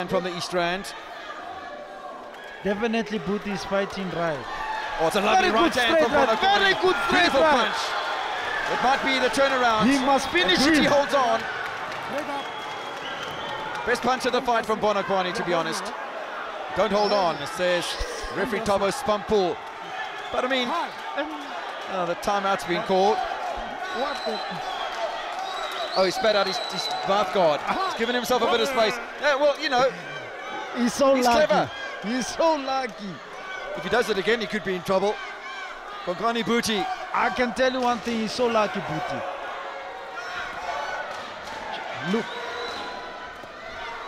From the East Rand. Definitely Booty is fighting right. Oh, it's a lovely right hand from Bono. Very good straight Beautiful right. punch. It might be the turnaround. He must finish Booty him. holds on. Best punch of the fight from Bonakwani, to be honest. Don't hold on, says referee Thabo Spampul. But I mean, the timeout's been called. Oh, he spat out his mouth guard. He's given himself a bit of space. Yeah, well, you know, he's so he's lucky. clever. He's so lucky. If he does it again, he could be in trouble. Bongani Booty. I can tell you one thing, he's so lucky, Booty. Look.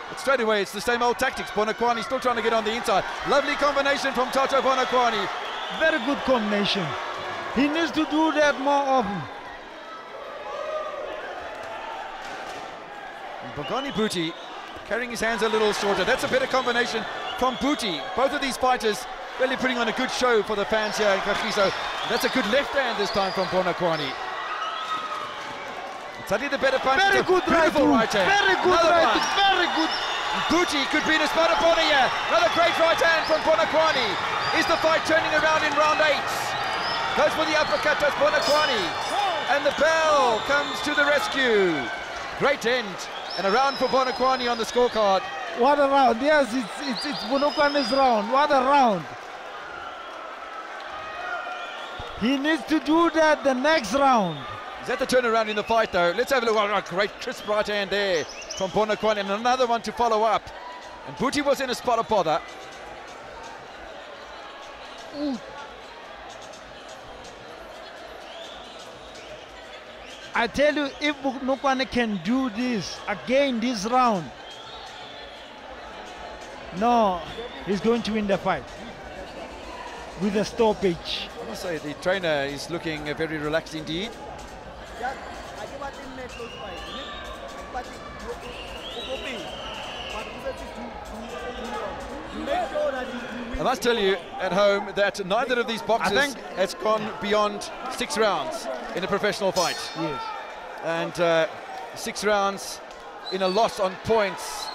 But straight away, it's the same old tactics. Bonakwani still trying to get on the inside. Lovely combination from Toto Bonakwani. Very good combination. He needs to do that more often. Bongani Booty carrying his hands a little shorter. That's a better combination from Booty. Both of these fighters really putting on a good show for the fans here in Kagiso. That's a good left hand this time from Bonakwani. Suddenly the better punch. Very good right hand. Very good right hand. Very good. Booty could be in a spot upon here. Another great right hand from Bonakwani. Is the fight turning around in round 8? Goes for the uppercut, does Bonakwani. And the bell comes to the rescue. Great end. And a round for Bonakwani on the scorecard. What a round. Yes, it's Bonakwani's round. What a round. He needs to do that the next round. Is that the turnaround in the fight, though? Let's have a look. Oh, great crisp right hand there from Bonakwani, and another one to follow up. And Booty was in a spot of bother. Ooh. I tell you, if Bonakwani can do this again this round, no, he's going to win the fight with a stoppage. I must say the trainer is looking very relaxed indeed. I must tell you at home that neither of these boxers has gone beyond 6 rounds in a professional fight. Yes. And 6 rounds in a loss on points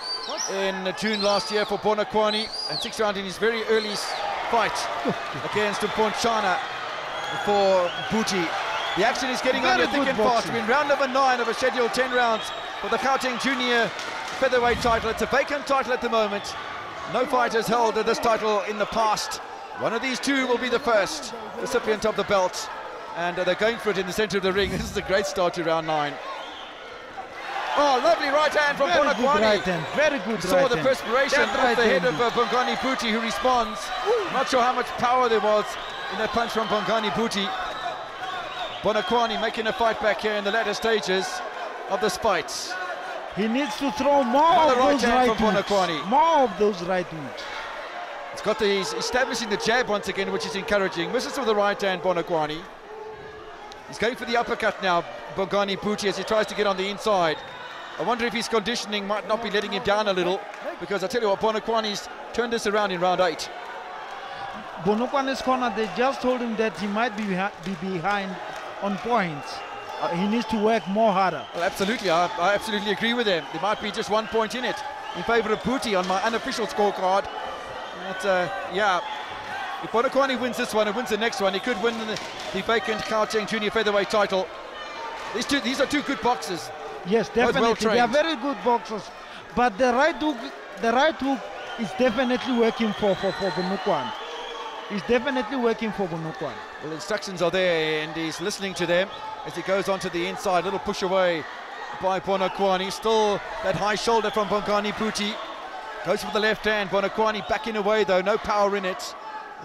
in June last year for Bonakwani, and 6 rounds in his very early fight against Mponchana for Booty. The action is getting on thick and fast. We're in round number 9 of a scheduled 10 rounds for the Gauteng Junior featherweight title. It's a vacant title at the moment. No fighters held this title in the past. One of these two will be the first recipient of the belt, and they're going for it in the center of the ring. This is a great start to round 9. Oh, lovely right hand from Bonakwani. Very good right hand. Saw the perspiration off the head of Bongani Booty, who responds. Not sure how much power there was in that punch from Bongani Booty. Bonakwani making a fight back here in the latter stages of this fight. He needs to throw more of those right hooks. More of those right hooks. It's got he's establishing the jab once again, which is encouraging. Misses with the right hand, Bonakwani. He's going for the uppercut now, Bongani Booty, as he tries to get on the inside. I wonder if his conditioning might not be letting him down a little, because I tell you what, Bonakwani's turned this around in round 8. Bonakwani's corner, they just told him that he might be behind on points. He needs to work more harder. Well, absolutely, I absolutely agree with him. There might be just 1 point in it in favour of Booty on my unofficial scorecard. But yeah, if Bonakwani wins this one and wins the next one, he could win the vacant Gauteng Junior featherweight title. These are two good boxers. Yes, definitely. They are very good boxers. But the right hook is definitely working for Bonakwani. It's definitely working for Bonakwani. Well, instructions are there, and he's listening to them as he goes onto the inside. Little push away by Bonakwani. Still that high shoulder from Bongani Booty. Goes for the left hand. Bonakwani backing away though. No power in it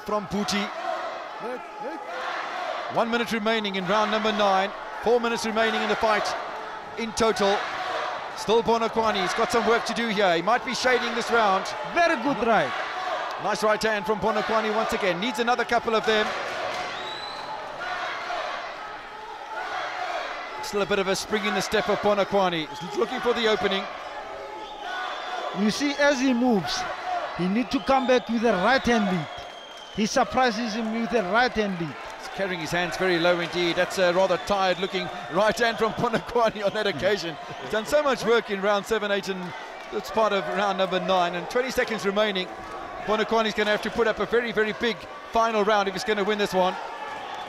from Booty. 1 minute remaining in round number 9. 4 minutes remaining in the fight in total. Still Bonakwani. He's got some work to do here. He might be shading this round. Very good right. Nice right hand from Bonakwani once again. Needs another couple of them. Still a bit of a spring in the step of Bonakwani. He's looking for the opening. You see, as he moves, he needs to come back with a right hand lead. He surprises him with a right hand lead. He's carrying his hands very low indeed. That's a rather tired looking right hand from Bonakwani on that occasion. He's done so much work in round 7, 8 and It's part of round number 9, and 20 seconds remaining. Bonakwani's going to have to put up a very, very big final round if he's going to win this one,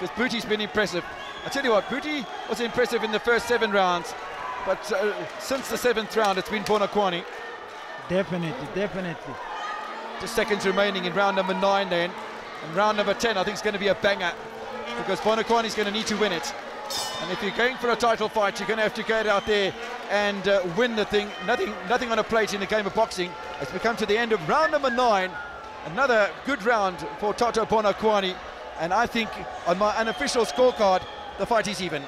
because Bootie's been impressive. I tell you what, Bootie was impressive in the first 7 rounds, but since the 7th round, it's been Bonakwani. Definitely, definitely. Just seconds remaining in round number 9 then. And round number 10, I think, is going to be a banger, because Bonakwani's going to need to win it. And if you're going for a title fight, you're going to have to get out there and win the thing. Nothing on a plate in the game of boxing. As we come to the end of round number 9, another good round for Toto Bonakwani. And I think on my unofficial scorecard, the fight is even.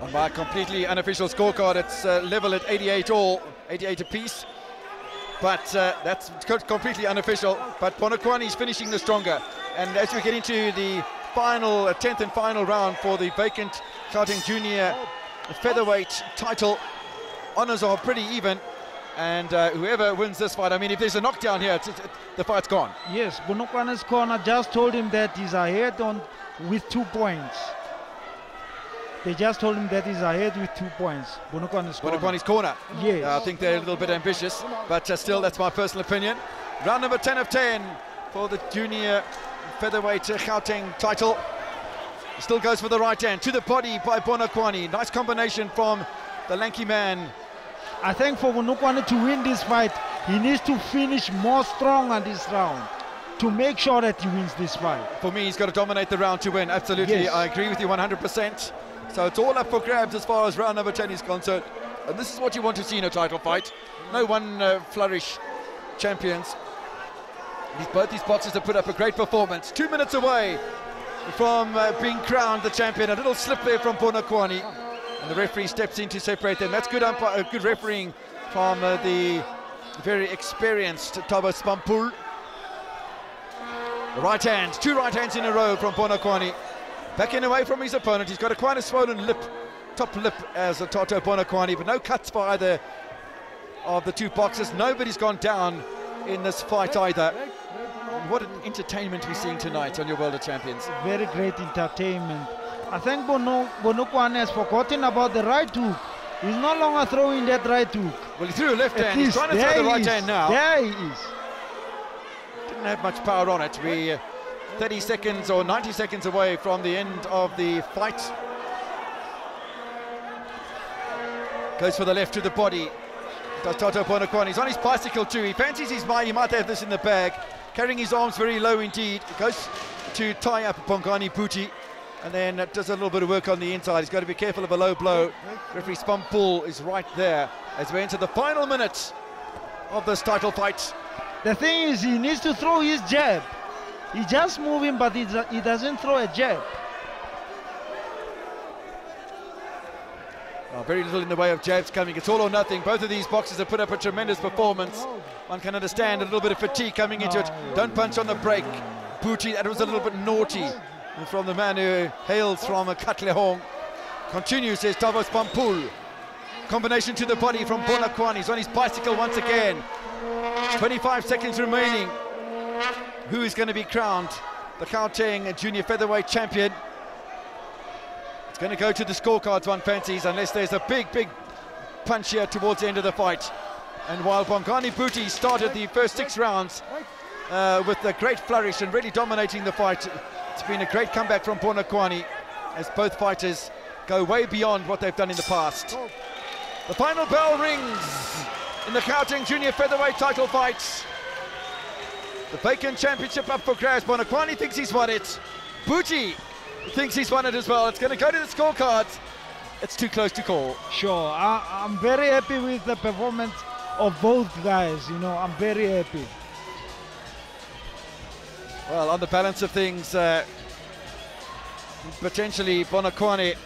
On my completely unofficial scorecard, it's level at 88 all, 88 apiece. But that's completely unofficial. But Bonakwani's finishing the stronger. And as we get into the final, 10th and final round for the vacant Gauteng Junior featherweight title, honours are pretty even. And whoever wins this fight, I mean, if there's a knockdown here, the fight's gone. Yes, Bonakwani's corner just told him that he's ahead with 2 points. They just told him that he's ahead with 2 points. Bonakwani's corner. Yes. I think they're a little bit ambitious, but still, that's my personal opinion. Round number 10 of 10 for the junior featherweight Gauteng title. Still goes for the right hand to the body by Bonakwani. Nice combination from the lanky man. I think for Bonakwani to win this fight, he needs to finish more strong on this round to make sure that he wins this fight. For me, he's got to dominate the round to win. Absolutely, yes. I agree with you 100%. So it's all up for grabs as far as round number 10 is concerned. And this is what you want to see in a title fight. No one flourish champions. Both these boxers have put up a great performance. 2 minutes away from being crowned the champion. A little slip there from Bonakwani. And the referee steps in to separate them. That's good good refereeing from the very experienced Thabo Spampul. The right hand, 2 right hands in a row from Bonakwani. Backing away from his opponent. He's got quite a swollen lip, top lip as a Toto Bonakwani, but no cuts for either of the 2 boxers. Nobody's gone down in this fight either. And what an entertainment we're seeing tonight on your World of Champions. Very great entertainment. I think Bonakwani has forgotten about the right hook. He's no longer throwing that right hook. Well, he threw a left hand. He's trying to throw the right hand now. There he is. Didn't have much power on it. 30 seconds or 90 seconds away from the end of the fight. Goes for the left to the body. Does Toto Bonakwani. He's on his bicycle too. He fancies he might have this in the bag. Carrying his arms very low indeed. Goes to tie up Bongani Bootie. And then does a little bit of work on the inside. He's got to be careful of a low blow. Referee Spampul is right there as we enter the final minute of this title fight. The thing is, he needs to throw his jab. He's just moving, but he doesn't throw a jab. Very little in the way of jabs coming. It's all or nothing. Both of these boxers have put up a tremendous performance. One can understand a little bit of fatigue coming into it. Don't punch on the break. Bootie, that was a little bit naughty. And from the man who hails from Katlehong. Continues, says Thabo Spampul. Combination to the body from Bonakwani. He's on his bicycle once again. 25 seconds remaining. Who is going to be crowned the Gauteng Junior Featherweight Champion? It's going to go to the scorecards, one fancies, unless there's a big punch here towards the end of the fight. And while Bongani Bootie started the first 6 rounds with a great flourish and really dominating the fight, it's been a great comeback from Bonakwani as both fighters go way beyond what they've done in the past. The final bell rings in the Gauteng Junior Featherweight title fight. The vacant championship up for grabs. Bonakwani thinks he's won it. Bootie thinks he's won it as well. It's going to go to the scorecards. It's too close to call. Sure, I'm very happy with the performance of both guys. You know, I'm very happy. Well, on the balance of things, potentially Bonakwani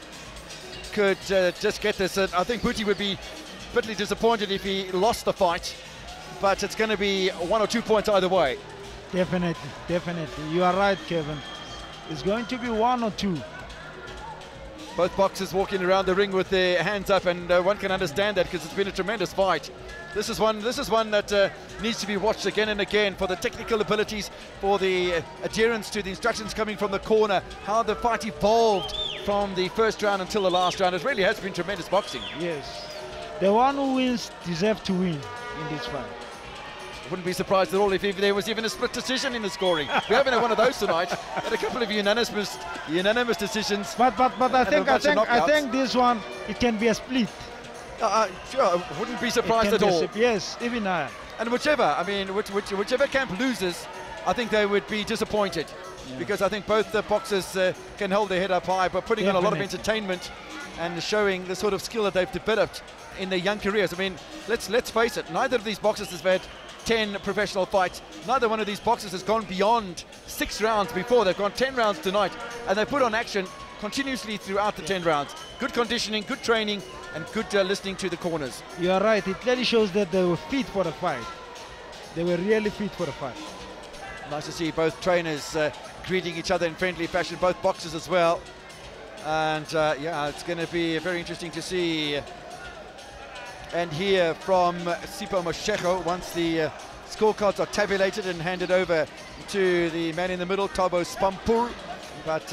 could just get this. I think Bootie would be bitterly disappointed if he lost the fight, but it's going to be 1 or 2 points either way. Definitely. You are right, Kevin. It's going to be 1 or 2. Both boxers walking around the ring with their hands up, and one can understand that because it's been a tremendous fight. This is one that needs to be watched again and again for the technical abilities, for the adherence to the instructions coming from the corner, how the fight evolved from the first round until the last round. It really has been tremendous boxing. Yes. The one who wins deserves to win in this fight. Wouldn't be surprised at all if there was even a split decision in the scoring. We haven't had one of those tonight. Had a couple of unanimous decisions. But I think this one, it can be a split. Sure, wouldn't be surprised at all. Yes, even I. And whichever camp loses, I think they would be disappointed, because I think both the boxers can hold their head up high by putting on a lot of entertainment and showing the sort of skill that they've developed in their young careers. I mean, let's face it, neither of these boxers has had 10 professional fights. Neither one of these boxers has gone beyond 6 rounds before. They've gone 10 rounds tonight, and they put on action continuously throughout the 10 rounds. Good conditioning, good training, and good listening to the corners. You are right. It clearly shows that they were fit for the fight. They were really fit for the fight. Nice to see both trainers greeting each other in friendly fashion, both boxers as well. And yeah, it's going to be very interesting to see and hear from Sipho Mashego once the scorecards are tabulated and handed over to the man in the middle, Thabo Spampur. But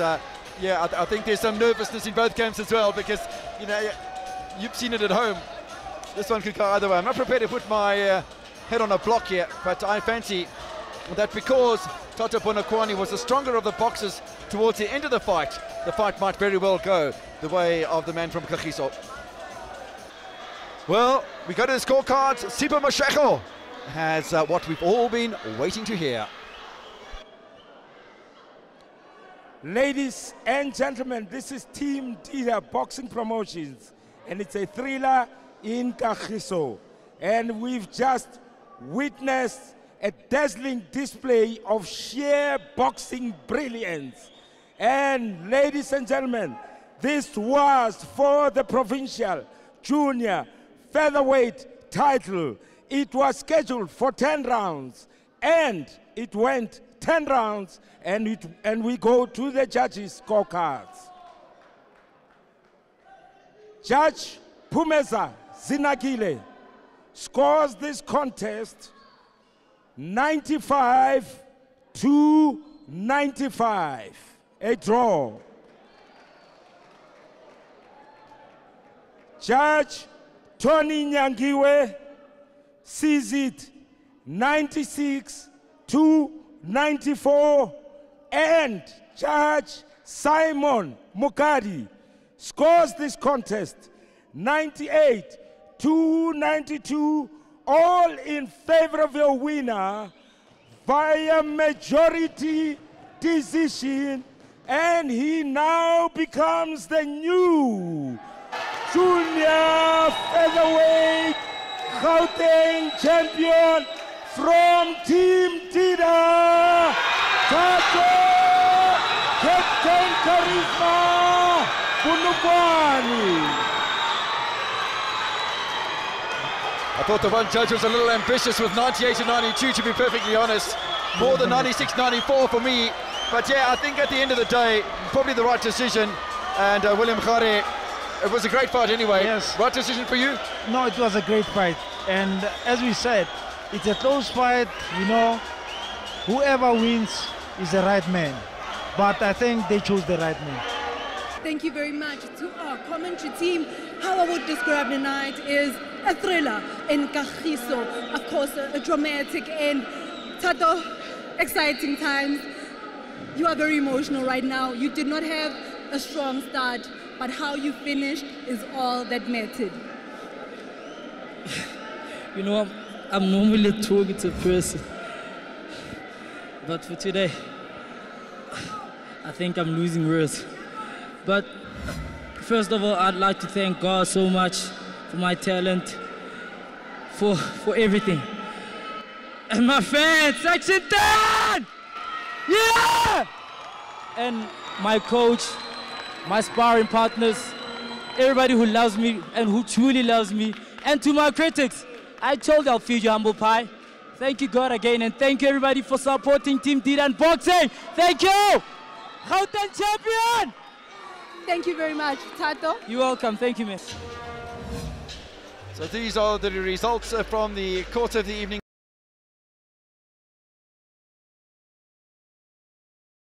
yeah, I think there's some nervousness in both camps as well, because, you know, you've seen it at home. This one could go either way. I'm not prepared to put my head on a block here, but I fancy that because Tata Bonakwani was the stronger of the boxers towards the end of the fight might very well go the way of the man from Kagiso. Well, we go to the scorecards. Sipho Mashego has what we've all been waiting to hear. Ladies and gentlemen, this is Team Dida Boxing Promotions, and it's a thriller in Kagiso. And we've just witnessed a dazzling display of sheer boxing brilliance. And ladies and gentlemen, this was for the provincial junior featherweight title. It was scheduled for 10 rounds, and it went 10 rounds, and we go to the judges' scorecards. Judge Phumeza Zinagile scores this contest 95 to 95, a draw. Judge Tony Nyangiwe sees it 96 to 94, and Judge Simon Mukadi scores this contest 98 to 92, all in favor of your winner via majority decision, and he now becomes the new junior featherweight Gauteng champion from Team Dida, Captain Charisma Bonakwani. I thought the one judge was a little ambitious with 98 to 92, to be perfectly honest. More than 96, 94 for me. But yeah, I think at the end of the day, probably the right decision. And William Khare, it was a great fight anyway. Yes. Right decision for you? No, it was a great fight. And as we said, it's a close fight, you know. Whoever wins is the right man. But I think they chose the right man. Thank you very much to our commentary team. How I would describe the night is a thriller in Kagiso. Of course, a dramatic and Tato, exciting times. You are very emotional right now. You did not have a strong start, but how you finished is all that mattered. You know, I'm normally a talkative person, but for today, I think I'm losing words. But first of all, I'd like to thank God so much for my talent, for everything. And my fans, Section 10! Yeah! And my coach, my sparring partners, everybody who loves me and who truly loves me. And to my critics, I told you I'll feed you humble pie. Thank you, God, again, and thank you, everybody, for supporting Team Dida and Boxing. Thank you! Gauteng champion! Thank you very much, Tato. You're welcome. Thank you, miss. So these are the results from the quarter of the evening.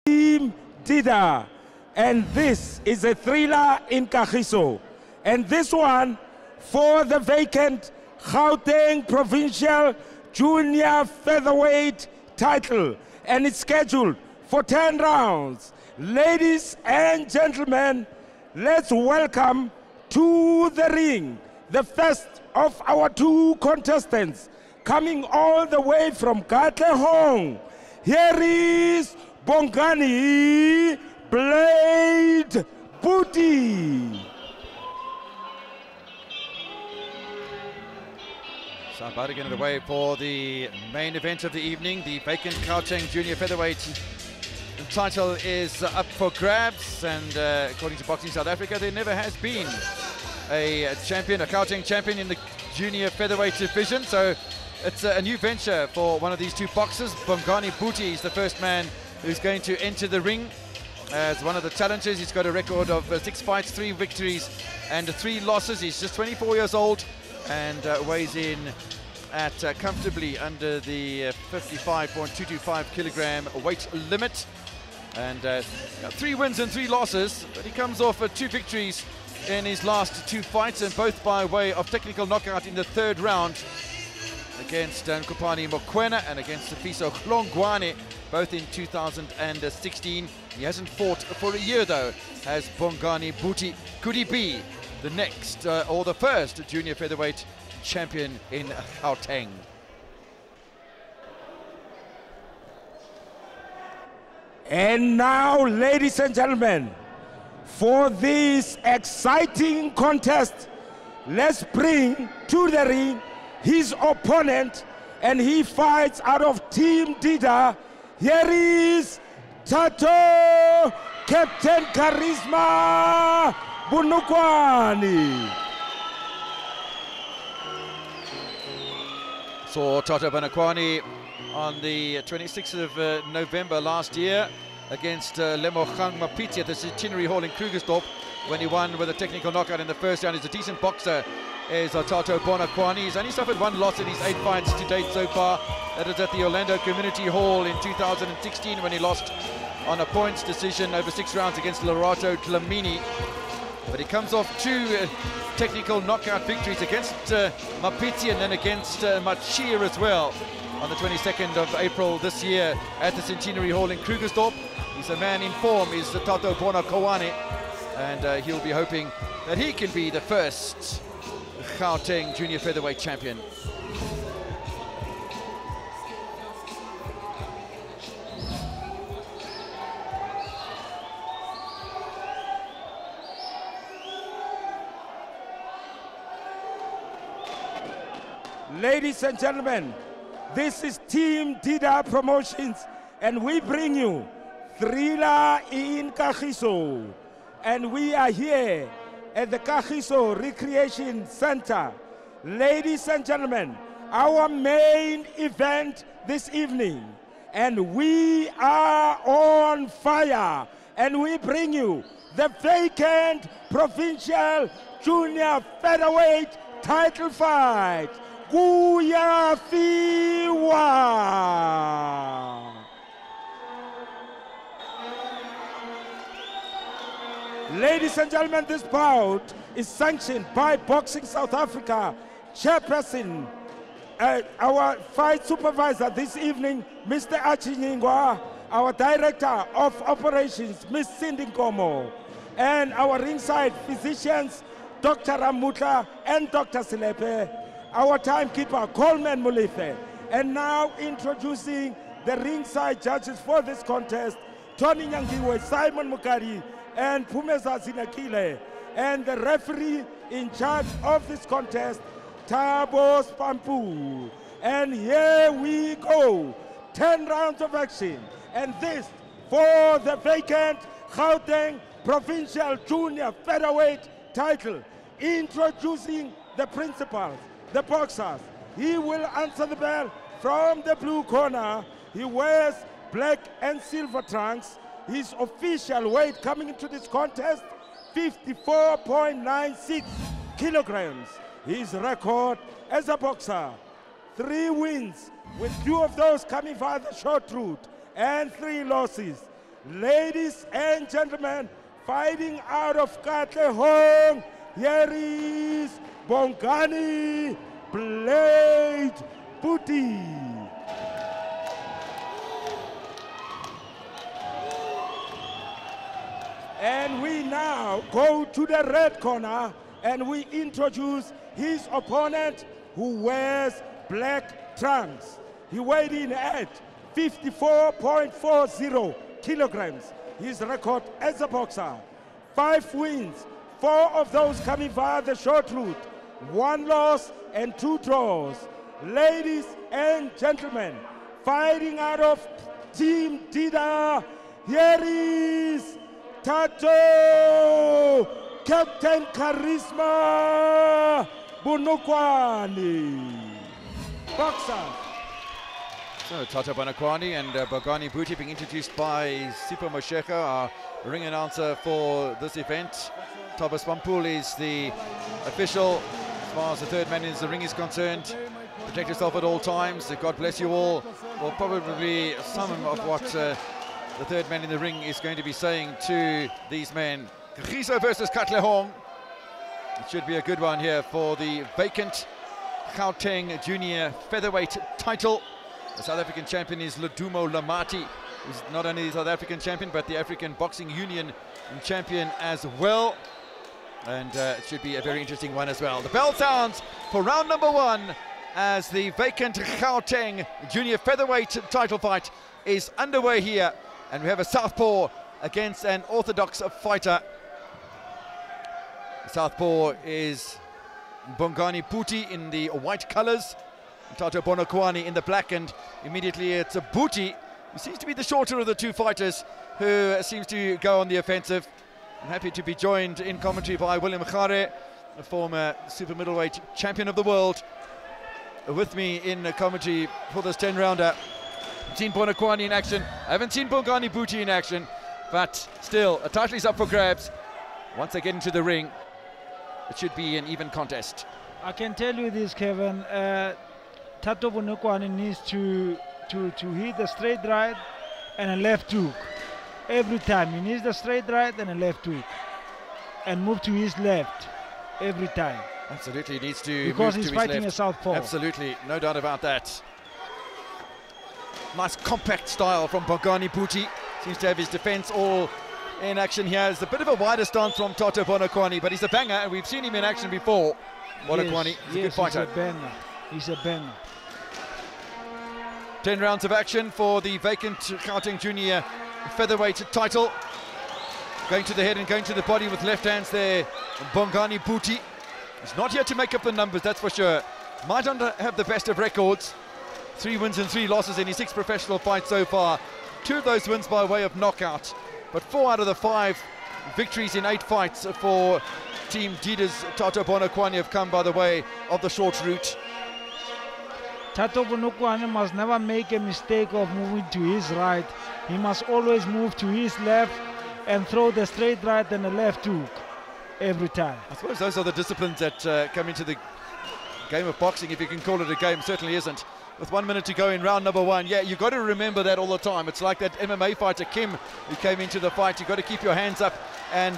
Team Dida, and this is a thriller in Kagiso. And this one for the vacant Gauteng Provincial Junior Featherweight title. And it's scheduled for 10 rounds. Ladies and gentlemen, let's welcome to the ring the first of our two contestants, coming all the way from Katlehong. Here is Bongani Blade Booty. So about to get it away for the main event of the evening. The vacant Gauteng Junior Featherweight title is up for grabs, and according to Boxing South Africa, there never has been a champion, a Gauteng champion in the junior featherweight division. So it's a new venture for one of these two boxers. Bongani Booty is the first man who's going to enter the ring as one of the challengers. He's got a record of 6 fights, 3 victories and 3 losses. He's just 24 years old and weighs in at comfortably under the 55.225 kilogram weight limit, and 3 wins and 3 losses, but he comes off 2 victories in his last 2 fights, and both by way of technical knockout in the 3rd round against Nkopani Mokoena and against Fiso Hlongwane, both in 2016. He hasn't fought for a year though, has Bongani Booty. Could he be the next or the first junior featherweight champion in Gauteng? And now, ladies and gentlemen, for this exciting contest, let's bring to the ring his opponent, and he fights out of Team Dida. Here is Tato, Captain Charisma Bunukwani. Saw Tato Bunukwani on the 26th of November last year against Lemogang Mapiti at the Centenary Hall in Krugersdorp, when he won with a technical knockout in the first round. He's a decent boxer, is Tato Bunukwani. He's only suffered 1 loss in his 8 fights to date so far. That is at the Orlando Community Hall in 2016, when he lost on a points decision over 6 rounds against Lorato Dlamini. But he comes off 2 technical knockout victories against Mapiti and then against Machir as well on the 22nd of April this year at the Centenary Hall in Krugersdorp. He's a man in form, is Tato Bunukwani, and he'll be hoping that he can be the first Gauteng junior featherweight champion. Ladies and gentlemen, this is Team Dida Promotions, and we bring you Thriller in Kagiso. And we are here at the Kagiso Recreation Center. Ladies and gentlemen, our main event this evening. And we are on fire. And we bring you the vacant provincial junior featherweight title fight. Kuyafiwa. Ladies and gentlemen, this bout is sanctioned by Boxing South Africa chairperson, our fight supervisor this evening, Mr. Achinyingwa, our director of operations, Ms. Cindy Nkomo, and our ringside physicians, Dr. Ramutla and Dr. Silepe, our timekeeper, Coleman Mulife. And now introducing the ringside judges for this contest, Tony Nyangiwe, Simon Mukari, and Pumeza Zinakile. And the referee in charge of this contest, Thabo Spampu. And here we go, 10 rounds of action. And this for the vacant Gauteng Provincial Junior Featherweight title. Introducing the principals, the boxers. He will answer the bell from the blue corner. He wears black and silver trunks. His official weight coming into this contest, 54.96 kilograms. His record as a boxer, 3 wins, with 2 of those coming via the short route and 3 losses. Ladies and gentlemen, fighting out of Katlehong, here is Bongani Blade Puti. And we now go to the red corner and we introduce his opponent, who wears black trunks. He weighed in at 54.40 kilograms. His record as a boxer, 5 wins, 4 of those coming via the short route, 1 loss and 2 draws. Ladies and gentlemen, fighting out of Team Dida, here is Tato, Captain Charisma Bonokwani, boxer. So Tato Bonokwani and Bongani Puti being introduced by Sipho Mosheko, our ring announcer for this event. Thomas Pampul is the official as far as the third man in the ring is concerned. Protect yourself at all times. God bless you all. Well, probably some of what the third man in the ring is going to be saying to these men. Kagiso versus Katlehong. It should be a good one here for the vacant Gauteng Junior Featherweight title. The South African champion is Ludumo Lamati, who's not only the South African champion, but the African Boxing Union champion as well. And it should be a very interesting one as well. The bell sounds for round number 1 as the vacant Gauteng Junior Featherweight title fight is underway here. And we have a southpaw against an orthodox fighter. The southpaw is Bongani Puti in the white colors, Tato Bonokwani in the black, and immediately it's a Puti, who seems to be the shorter of the 2 fighters, who seems to go on the offensive. I'm happy to be joined in commentary by Willem Gare, a former super middleweight champion of the world, with me in commentary for this 10-rounder. I've seen Bonokwani in action. I haven't seen Bongani Puti in action, but still, a title is up for grabs. Once they get into the ring, it should be an even contest. I can tell you this, Kevin. Tato Bonokwani needs to hit a straight right and a left hook. Every time he needs a straight right and a left hook, and move to his left every time. Absolutely, he needs to because move he's to fighting his a southpaw. Absolutely, no doubt about that. Nice compact style from Bongani Puti. Seems to have his defense all in action here. It's a bit of a wider stance from Tato Bonokwani, but he's a banger, and we've seen him in action before. Bonokwani is a good fighter. He's a banger. He's a banger. 10 rounds of action for the vacant Gauteng Junior Featherweight title. Going to the head and going to the body with left hands there, Bongani Puti. He's not here to make up the numbers, that's for sure. Might not have the best of records. 3 wins and 3 losses in his 6 professional fights so far. 2 of those wins by way of knockout, but 4 out of the 5 victories in 8 fights for Team Dida's Tato Bonokwani have come by the way of the short route. Tato Bonokwani must never make a mistake of moving to his right. He must always move to his left and throw the straight right and the left hook every time. I suppose those are the disciplines that come into the game of boxing, if you can call it a game. Certainly isn't. With 1 minute to go in round number 1, yeah, you've got to remember that all the time. It's like that MMA fighter Kim who came into the fight. You've got to keep your hands up, and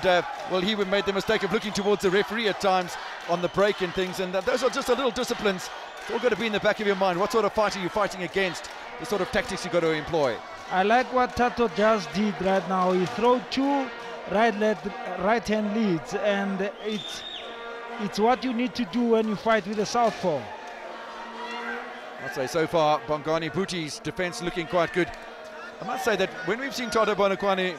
well, he made the mistake of looking towards the referee at times on the break and things, and those are just the little disciplines. It's all got to be in the back of your mind. What sort of fight are you fighting against? The sort of tactics you've got to employ. I like what Tato just did right now. He threw 2 right-hand leads, and it's what you need to do when you fight with a southpaw. I'd say so far Bongani Puti's defense looking quite good. I must say that when we've seen Tato Bonokwani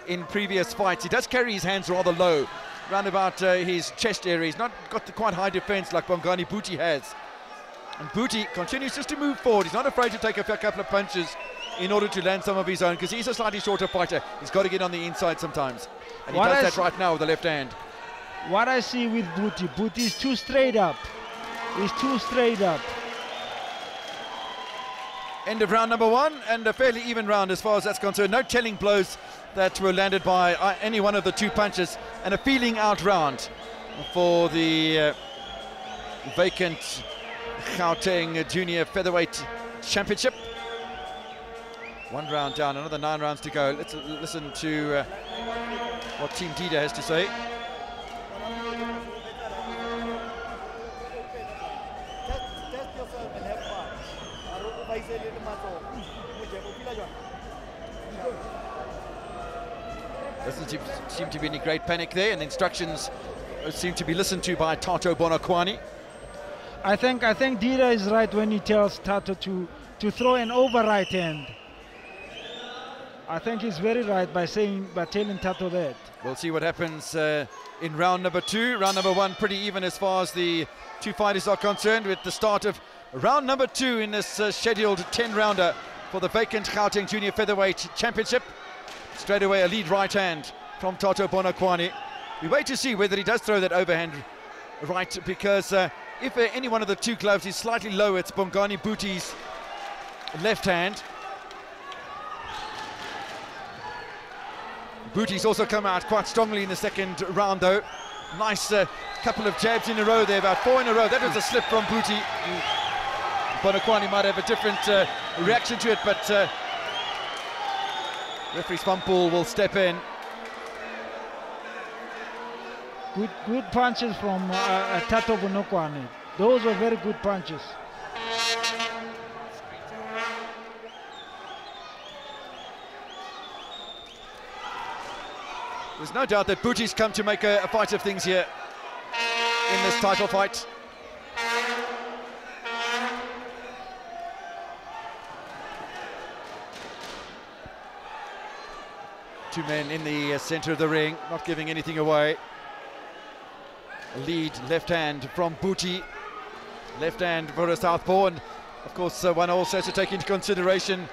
in previous fights, he does carry his hands rather low, round about his chest area. He's not got the quite high defense like Bongani Puti has. And Puti continues just to move forward. He's not afraid to take a couple of punches in order to land some of his own, because he's a slightly shorter fighter. He's got to get on the inside sometimes, and he does that right now with the left hand. What I see with Puti is too straight up. He's too straight up. End of round number 1, and a fairly even round as far as that's concerned. No telling blows that were landed by any one of the two punches, and a feeling out round for the vacant Gauteng Junior Featherweight Championship. 1 round down, another 9 rounds to go. Let's listen to what Team Dida has to say. Doesn't seem to be any great panic there, and instructions seem to be listened to by Tato Bonakwani. I think Dida is right when he tells Tato to throw an over right hand. I think he's very right by telling Tato that. We'll see what happens in round number 2. Round number 1 pretty even as far as the two fighters are concerned, with the start of round number 2 in this scheduled 10-rounder for the vacant Gauteng Junior Featherweight Championship. Straight away a lead right hand from Tato Bonakwani. We wait to see whether he does throw that overhand right, because if any one of the two gloves is slightly low, it's Bongani Buti's left hand. Buti's also come out quite strongly in the second round though. Nice couple of jabs in a row there, about 4 in a row. That was a slip from Buti. Bonakwani might have a different reaction to it, but referee Spampul will step in. Good punches from Tato Bonakwani. Those were very good punches. There's no doubt that Buti's come to make a fight of things here in this title fight. Two men in the center of the ring, not giving anything away. Lead left hand from Buti. Left hand for a southpaw, and of course one also has to take into consideration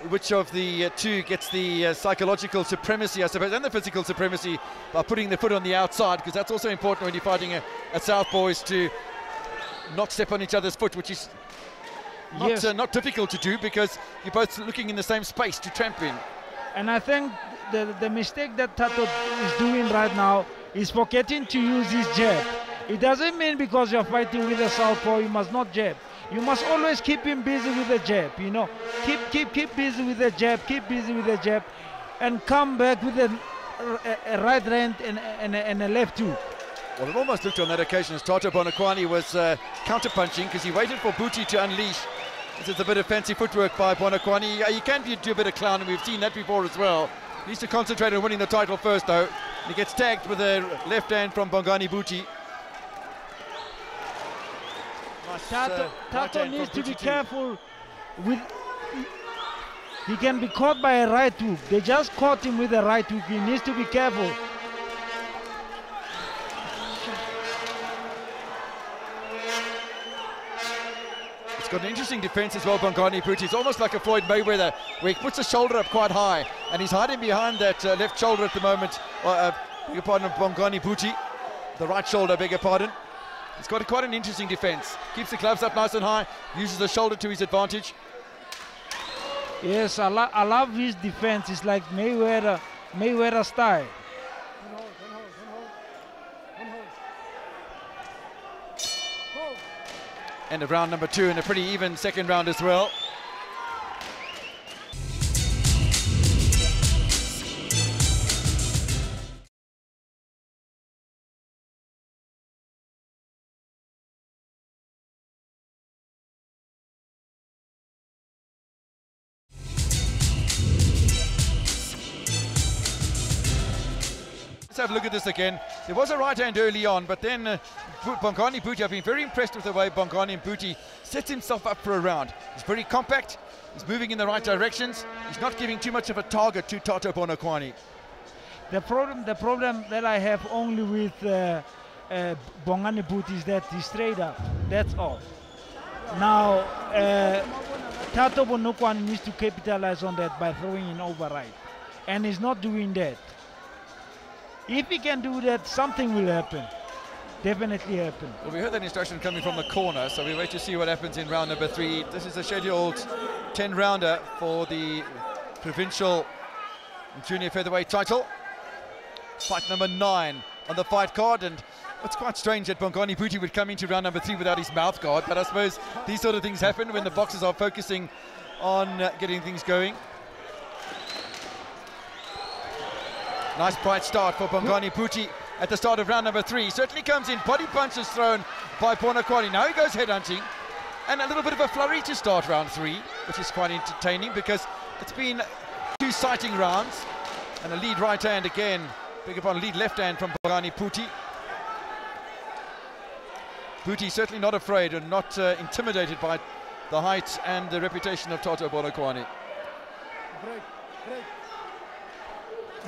which of the two gets the psychological supremacy, I suppose, and the physical supremacy by putting the foot on the outside, because that's also important when you're fighting a southpaw, is to not step on each other's foot, which is not difficult to do because you're both looking in the same space to tramp in. And I think the mistake that Tato is doing right now is forgetting to use his jab. It doesn't mean because you're fighting with a southpaw you must not jab. You must always keep him busy with the jab, you know. Keep busy with the jab, keep busy with the jab, and come back with a right hand and a left hook. Well, it almost looked on that occasion as Tato Bonakwani was counter-punching, because he waited for Buti to unleash. This is a bit of fancy footwork by Bonakwani. He can do a bit of clown, and we've seen that before as well. He needs to concentrate on winning the title first, though. He gets tagged with a left hand from Bongani Buti. Tato needs to be careful with. He can be caught by a right hook. They just caught him with a right hook. He needs to be careful. It's got an interesting defense as well, Bongani Buti. It's almost like a Floyd Mayweather, where he puts his shoulder up quite high, and he's hiding behind that left shoulder at the moment. Beg your pardon, of Bongani Buti. The right shoulder, beg your pardon. He's got quite an interesting defense. Keeps the gloves up nice and high, uses the shoulder to his advantage. Yes, I love his defense. It's like Mayweather style. End of round number 2, and a pretty even second round as well. Let's have a look at this again. There was a right hand early on, but then Bongani Buti, I've been very impressed with the way Bongani Buti sets himself up for a round. He's very compact, he's moving in the right directions, he's not giving too much of a target to Tato Bonakwani. The problem that I have only with Bongani Buti is that he's straight up, that's all. Now, Tato Bonakwani needs to capitalize on that by throwing in override, and he's not doing that. If he can do that, something will happen. definitely happen. Well, we heard that instruction coming from the corner, so we wait to see what happens in round number 3. This is a scheduled 10-rounder for the provincial junior featherweight title. Fight number 9 on the fight card, and it's quite strange that Bongani Bhuti would come into round number 3 without his mouth guard, but I suppose these sort of things happen when the boxers are focusing on getting things going. Nice bright start for Bongani Bhuti at the start of round number 3. Certainly comes in, body punches thrown by Bonakwani. Now he goes headhunting, and a little bit of a flurry to start round 3, which is quite entertaining because it's been 2 sighting rounds, and a lead right hand again, big upon lead left hand from Bongani Bhuti. Bhuti certainly not afraid and not intimidated by the height and the reputation of Toto Bonakwani.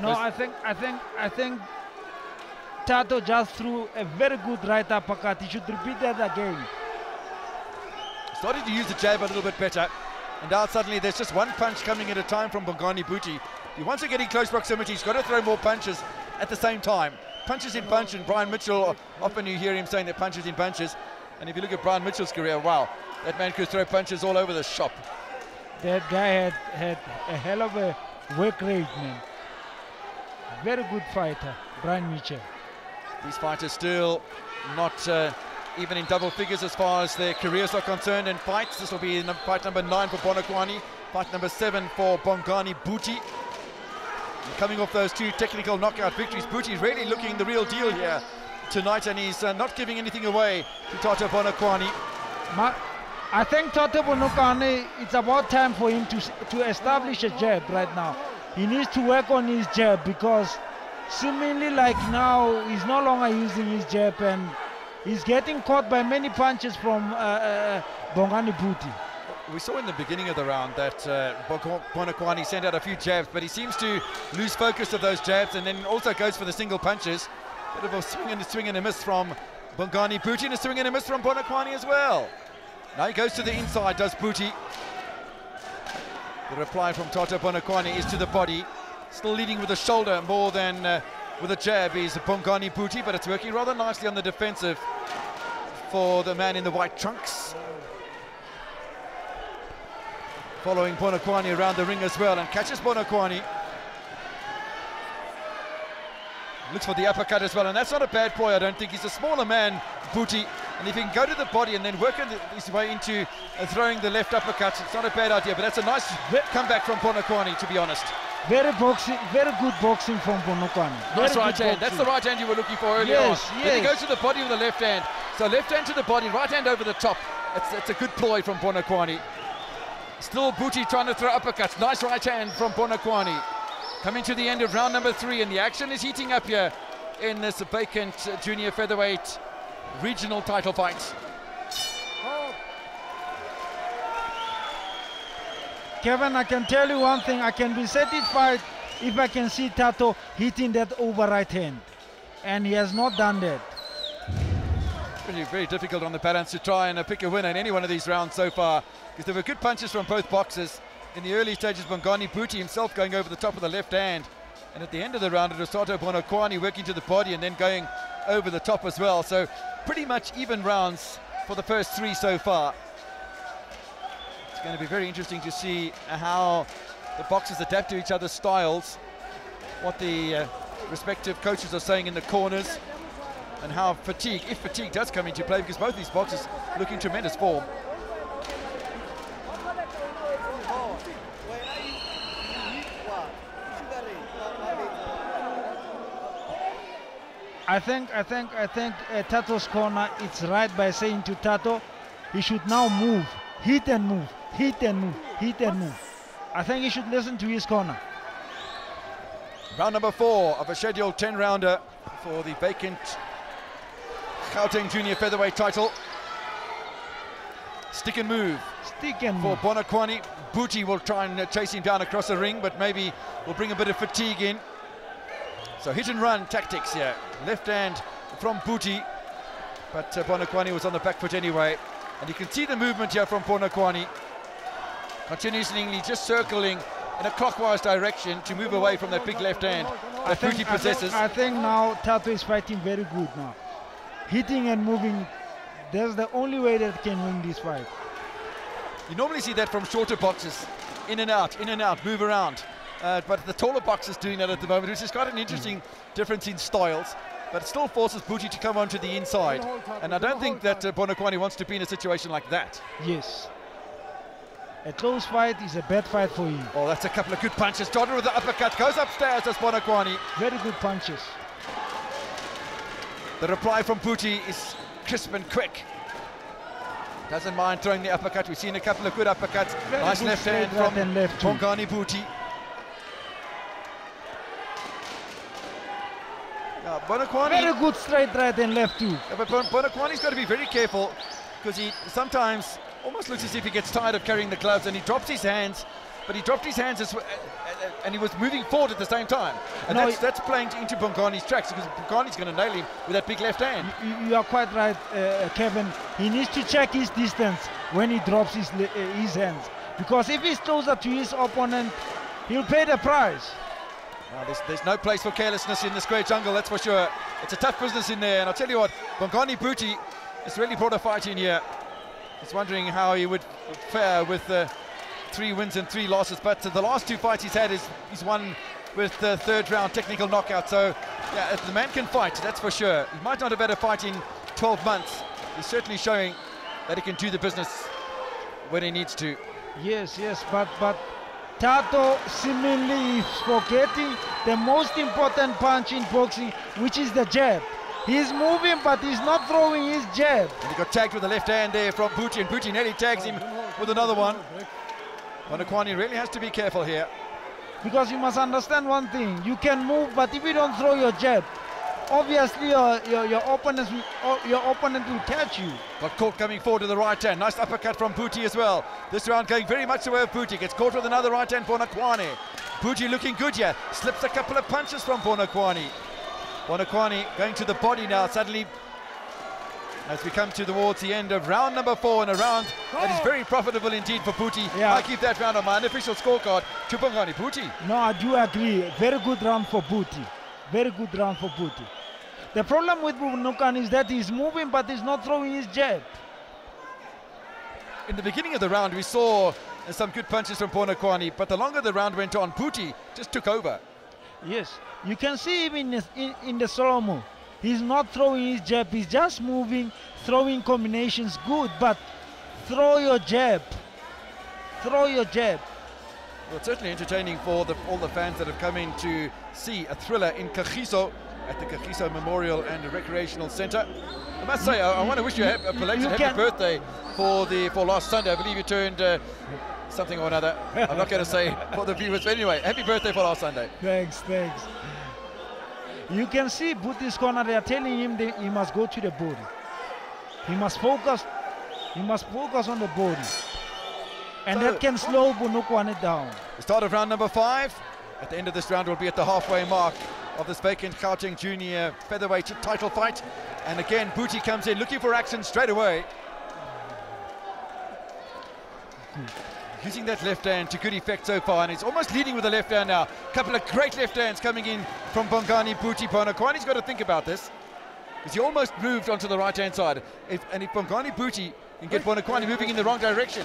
No, I think Tato just threw a very good right uppercut. He should repeat that again. Started to use the jab a little bit better, and now suddenly there's just one punch coming at a time from Bongani Bhuti. He wants to get in close proximity. He's got to throw more punches at the same time. Punches in bunch, and Brian Mitchell, often you hear him saying that punches in bunches. And if you look at Brian Mitchell's career, wow, that man could throw punches all over the shop. That guy had a hell of a work rate, man. Very good fighter, Brian Mitchell. These fighters still not even in double figures as far as their careers are concerned in fights. This will be fight number 9 for Bonakwani, fight number 7 for Bongani Bhuti. And coming off those 2 technical knockout victories, Bhuti is really looking the real deal here tonight, and he's not giving anything away to Toto Bonakwani. I think Toto Bonakwani, it's about time for him to establish a jab right now. He needs to work on his jab because seemingly like now he's no longer using his jab and he's getting caught by many punches from Bongani Bhuti. We saw in the beginning of the round that Bonakwani sent out a few jabs, but he seems to lose focus of those jabs and then also goes for the single punches. Bit of a swing and a miss from Bongani Bhuti, and a swing and a miss from Bonakwani as well. Now he goes to the inside, does Bhuti. The reply from Toto Bonakwani is to the body. Still leading with the shoulder more than with a jab is Bongani Bhuti, but it's working rather nicely on the defensive for the man in the white trunks. Following Bonakwani around the ring as well, and catches Bonakwani. Looks for the uppercut as well, and that's not a bad ploy, I don't think. He's a smaller man, Bhuti, and if he can go to the body and then work his way into throwing the left uppercut, it's not a bad idea, but that's a nice comeback from Bonakwani, to be honest. Very good boxing from Bonakwani. Nice right hand. That's the right hand you were looking for earlier on. Yes. Then he goes to the body with the left hand. So left hand to the body, right hand over the top. It's a good ploy from Bonakwani. Still Bhuti trying to throw uppercuts. Nice right hand from Bonakwani. Coming to the end of round number 3, and the action is heating up here in this vacant junior featherweight regional title fight. Kevin, I can tell you one thing. I can be satisfied if I can see Tato hitting that over right hand, and he has not done that. Very difficult on the balance to try and pick a winner in any one of these rounds so far, because there were good punches from both boxers. In the early stages, Bongani Bhuti himself going over the top of the left hand, and at the end of the round it was Toto Bonakwani working to the body and then going over the top as well. So pretty much even rounds for the first 3 so far. It's going to be very interesting to see how the boxers adapt to each other's styles, what the respective coaches are saying in the corners, and how fatigue, if fatigue does come into play, because both these boxers look in tremendous form. I think Tato's corner, it's right by saying to Tato, he should now move, hit and move, hit and move, hit and move. I think he should listen to his corner. Round number 4 of a scheduled 10-rounder for the vacant Gauteng Junior Featherweight title. Stick and move. Stick and for move. Bonakwani. Bhuti will try and chase him down across the ring, but maybe will bring a bit of fatigue in. So hit and run tactics here. Left hand from Bhuti, but Bonakwani was on the back foot anyway. And you can see the movement here from Bonakwani. Continuously just circling in a clockwise direction to move away from that big left hand that Bhuti possesses. I think now Tato is fighting very good now. hitting and moving. That's the only way that can win this fight. You normally see that from shorter boxers, in and out, move around. But the taller boxers doing that at the moment, which has got an interesting difference in styles, but it still forces Boetie to come onto the inside. And I don't think that Bonakwani wants to be in a situation like that. Yes. A close fight is a bad fight for him. Oh, that's a couple of good punches. Jordan with the uppercut, goes upstairs as Bonakwani. Very good punches. The reply from Boetie is crisp and quick. Doesn't mind throwing the uppercut. We've seen a couple of good uppercuts. Very nice good left hand right from Bongani Boetie. Bonakwani. Very good straight right and left too. Yeah, but Bonakwani's got to be very careful, because he sometimes almost looks as if he gets tired of carrying the gloves and he drops his hands. But he dropped his hands and he was moving forward at the same time. And that's playing into Bongani's tracks, because Bongani's going to nail him with that big left hand. You are quite right, Kevin. He needs to check his distance when he drops his hands. Because if he's closer to his opponent, he'll pay the price. There's no place for carelessness in the square jungle, that's for sure. It's a tough business in there. And I'll tell you what, Bongani Boetie has really brought a fight in here. He's wondering how he would fare with 3 wins and 3 losses, but the last 2 fights he's had he's won with the 3rd round technical knockout. So yeah, if the man can fight, that's for sure. He might not have had a fight in 12 months. He's certainly showing that he can do the business when he needs to. Yes, but Tato seemingly is forgetting the most important punch in boxing, which is the jab. He's moving, but he's not throwing his jab. And he got tagged with the left hand there from Boetie, and Boetie nearly tags him with another one. Bonakwani really has to be careful here. Because you must understand one thing, you can move, but if you don't throw your jab, obviously your opponent will catch you. Got caught coming forward to the right hand. Nice uppercut from Boetie as well. This round going very much the way of Boetie. Gets caught with another right hand, Bonakwani. Boetie looking good here. Slips a couple of punches from Bonakwani. Bonakwani going to the body now suddenly, as we come towards the end of round number 4, and a round that is very profitable indeed for Boetie. Yeah. I keep that round on my unofficial scorecard to Bongani Boetie. No, I do agree. Very good round for Boetie. Very good round for Boetie. The problem with Bonakwani is that he's moving, but he's not throwing his jab. In the beginning of the round, we saw some good punches from Bonakwani, but the longer the round went on, Boetie just took over. Yes, you can see him in the slow-mo. He's not throwing his jab, he's just moving, throwing combinations good, but throw your jab. Throw your jab. Well, it's certainly entertaining for all the fans that have come in to see a thriller in Kagiso at the Kagiso Memorial and Recreational Centre. I must say, I want to wish you a belated happy birthday for last Sunday. I believe you turned something or another. I'm not going to say for the viewers, but anyway, happy birthday for last Sunday. Thanks. You can see Boetie's corner, they are telling him that he must go to the body. He must focus on the body. And so, that can slow Bonakwani down. The start of round number 5. At the end of this round, we'll be at the halfway mark of this vacant Gauteng Junior featherweight title fight. And again, Boetie comes in looking for action straight away. Using that left hand to good effect so far, and he's almost leading with the left hand now. A couple of great left hands coming in from Bongani Boetie. Bonakwani's got to think about this, because he almost moved onto the right-hand side. If Bongani Boetie can get Bonakwani moving in the wrong direction.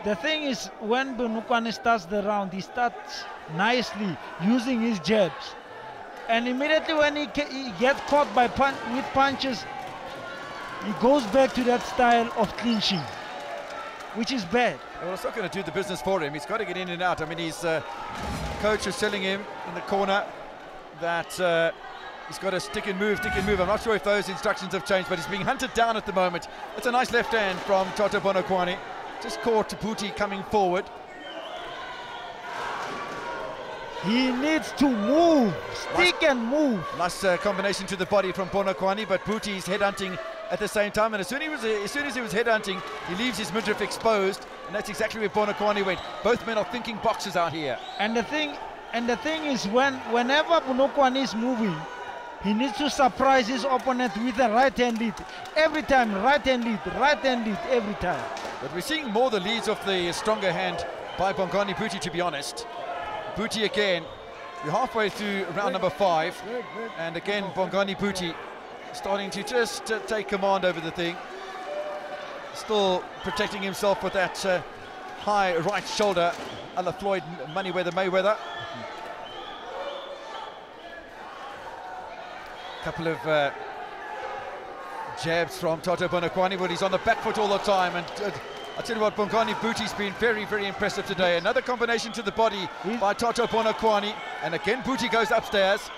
The thing is, when Bonakwani starts the round, he starts nicely using his jabs. And immediately when he gets caught with punches, he goes back to that style of clinching, which is bad. Well, it's not going to do the business for him. He's got to get in and out. I mean, his coach is telling him in the corner that he's got to stick and move. I'm not sure if those instructions have changed, but he's being hunted down at the moment. It's a nice left hand from Toto Bonakwani. Just caught Boetie coming forward. He needs to move, stick and move. Nice combination to the body from Bonakwani, but Boetie's headhunting at the same time, and as soon as he was headhunting, he leaves his midriff exposed, and that's exactly where Bonakwani went. Both men are thinking boxers out here. And the thing is, whenever Bonakwani is moving, he needs to surprise his opponent with a right-hand lead. Every time, right-hand lead, every time. But we're seeing more the leads of the stronger hand by Bongani Boetie, to be honest. Boetie again. We're halfway through round number 5, and again Bongani Boetie starting to just take command over the thing. Still protecting himself with that high right shoulder, a la Floyd Mayweather. Couple of jabs from Toto Bonakwani, but he's on the back foot all the time. And I tell you what, Bongani Buti's been very, very impressive today. Another combination to the body by Toto Bonakwani, and again Buti goes upstairs.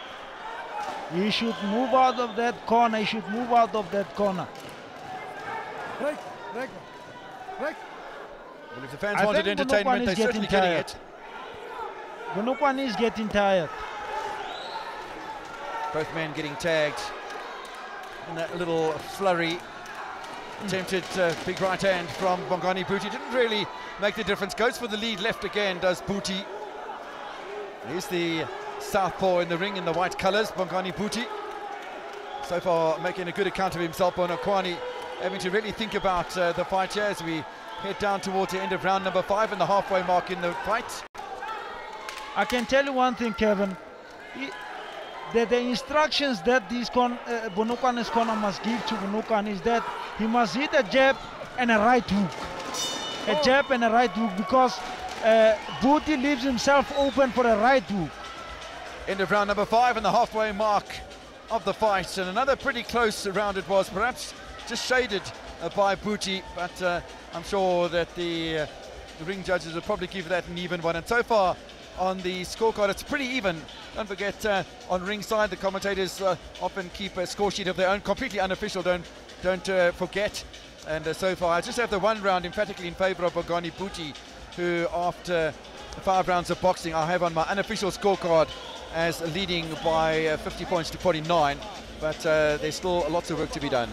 He should move out of that corner. He should move out of that corner. Well, if the fans wanted entertainment, they're certainly getting it. Bonakwani is getting tired. Both men getting tagged in that little flurry. Attempted big right hand from Bongani Buti. Didn't really make the difference. Goes for the lead left again, does Buti. Here's the southpaw in the ring in the white colours, Bongani Buti. So far making a good account of himself. Bonakwani having to really think about the fight here as we head down towards the end of round number 5 and the halfway mark in the fight. I can tell you one thing, Kevin. The instructions that this Bonakwani's corner must give to Bonakwani is that he must hit a jab and a right hook. A jab and a right hook, because Buti leaves himself open for a right hook. End of round number 5 and the halfway mark of the fight, and another pretty close round it was, perhaps just shaded by Buti, but I'm sure that the ring judges will probably give that an even one. And so far on the scorecard, it's pretty even. Don't forget, on ringside, the commentators often keep a score sheet of their own, completely unofficial, don't forget. And so far I just have the one round emphatically in favour of Bongani Buti, who after 5 rounds of boxing I have on my unofficial scorecard as leading by 50 points to 49, but there's still lots of work to be done.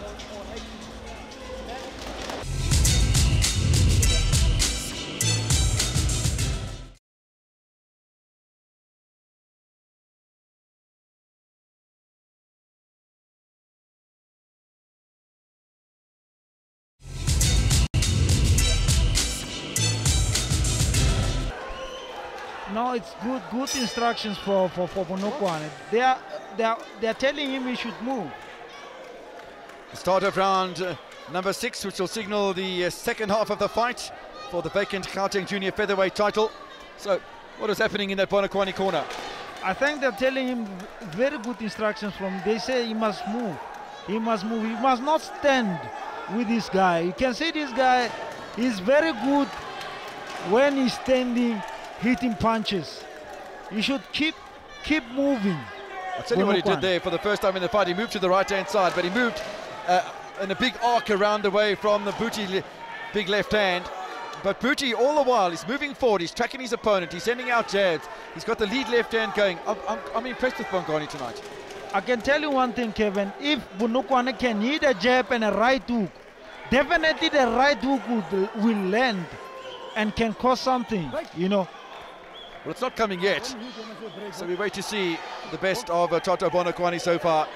No, it's good instructions for Bonakwani. They are telling him he should move. The start of round number 6, which will signal the second half of the fight for the vacant Gauteng Junior Featherweight title. So, what is happening in that Bonakwani corner? I think they're telling him very good instructions from. They say he must move. He must move. He must not stand with this guy. You can see this guy is very good when he's standing, hitting punches. He should keep moving. I'll tell you what he did there for the first time in the fight. He moved to the right-hand side, but he moved in a big arc around the way from the Buti big left hand. But Buti, all the while, he's moving forward. He's tracking his opponent. He's sending out jabs. He's got the lead left hand going. I'm impressed with Bongani tonight. I can tell you one thing, Kevin. If Bonakwani can hit a jab and a right hook, definitely the right hook will land and can cause something, you know. Well, it's not coming yet, so we wait to see the best of Toto Bonakwani so far,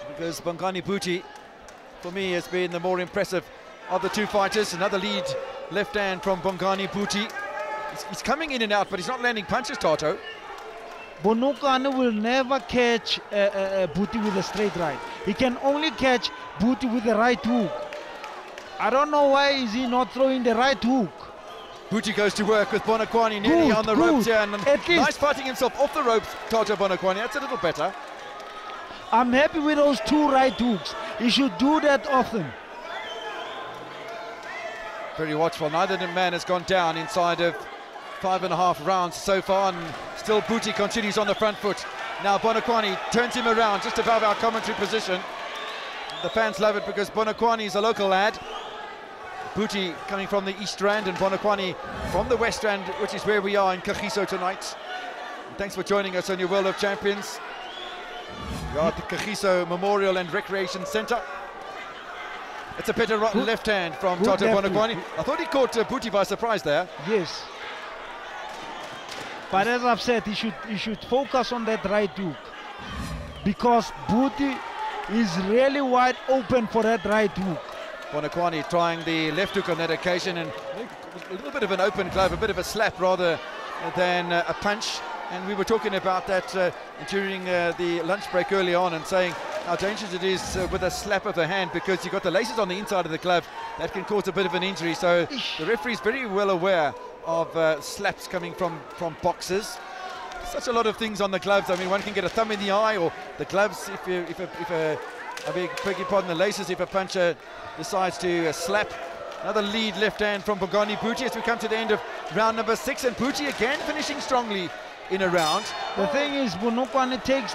because Bongani Buti, for me, has been the more impressive of the two fighters. Another lead left hand from Bongani Buti. He's coming in and out, but he's not landing punches, Toto. Bonakwani will never catch Buti with a straight right. He can only catch Buti with the right hook. I don't know why is he not throwing the right hook. Buti goes to work with Bonakwani nearly on the ropes here, and nice fighting himself off the ropes, Toto Bonakwani. That's a little better. I'm happy with those 2 right hooks. He should do that often. Very watchful. Neither man has gone down inside of 5.5 rounds so far, and still Buti continues on the front foot. Now Bonakwani turns him around just above our commentary position. The fans love it because Bonakwani is a local lad. Buti coming from the East Rand and Bonakwani from the West Rand, which is where we are in Kagiso tonight. And thanks for joining us on your World of Champions. We are at the Kagiso Memorial and Recreation Centre. It's a better left hand from Toto Bonakwani. I thought he caught Buti by surprise there. Yes. But as I've said, he should focus on that right hook, because Buti is really wide open for that right hook. Bonakwani trying the left hook on that occasion, and a little bit of an open glove, a bit of a slap rather than a punch. And we were talking about that during the lunch break early on, and saying how dangerous it is with a slap of the hand, because you've got the laces on the inside of the glove that can cause a bit of an injury. So the referee is very well aware of slaps coming from boxers. Such a lot of things on the gloves. I mean, one can get a thumb in the eye, or the gloves, I beg your pardon, the laces, if a puncher decides to slap. Another lead left hand from Bongani Buti as we come to the end of round number 6, and Buti again finishing strongly in a round. The thing is, Bonokwane takes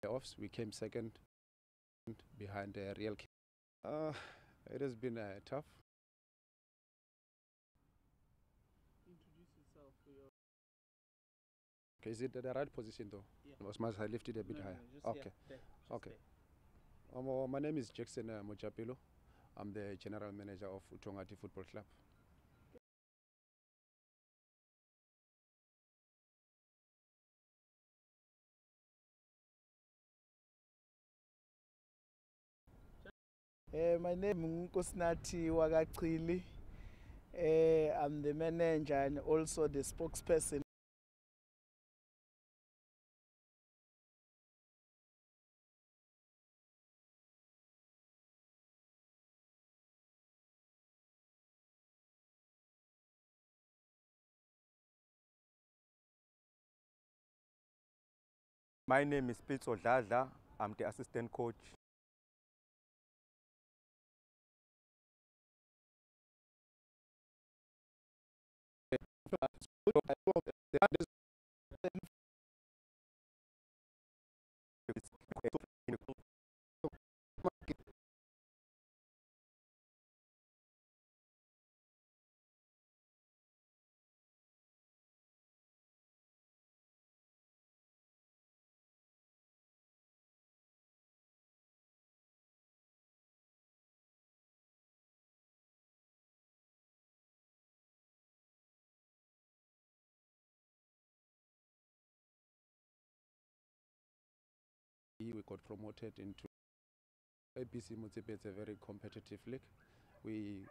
playoffs. We came second behind the Real. It has been tough. Introduce yourself for your. Okay, is it the right position though? Yeah. Must I lift it a bit No, higher? no, just, Okay. Yeah, there, just Okay. there. My name is Jackson Mojapelo. I'm the general manager of Utongati Football Club. My name is Nkosinathi Wakachili. I'm the manager and also the spokesperson. My name is Pitso Dladla. I'm the assistant coach. We got promoted into ABC Motsepe. It's a very competitive league. We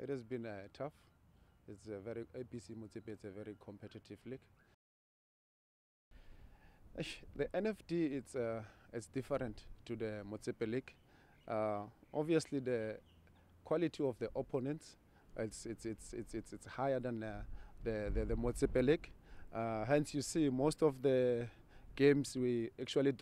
it has been tough. It's a very ABC Motsepe. It's a very competitive league. The NFD it's different to the Motsepe League. Obviously, the quality of the opponents it's higher than the Motsepe League. Hence, you see most of the games we actually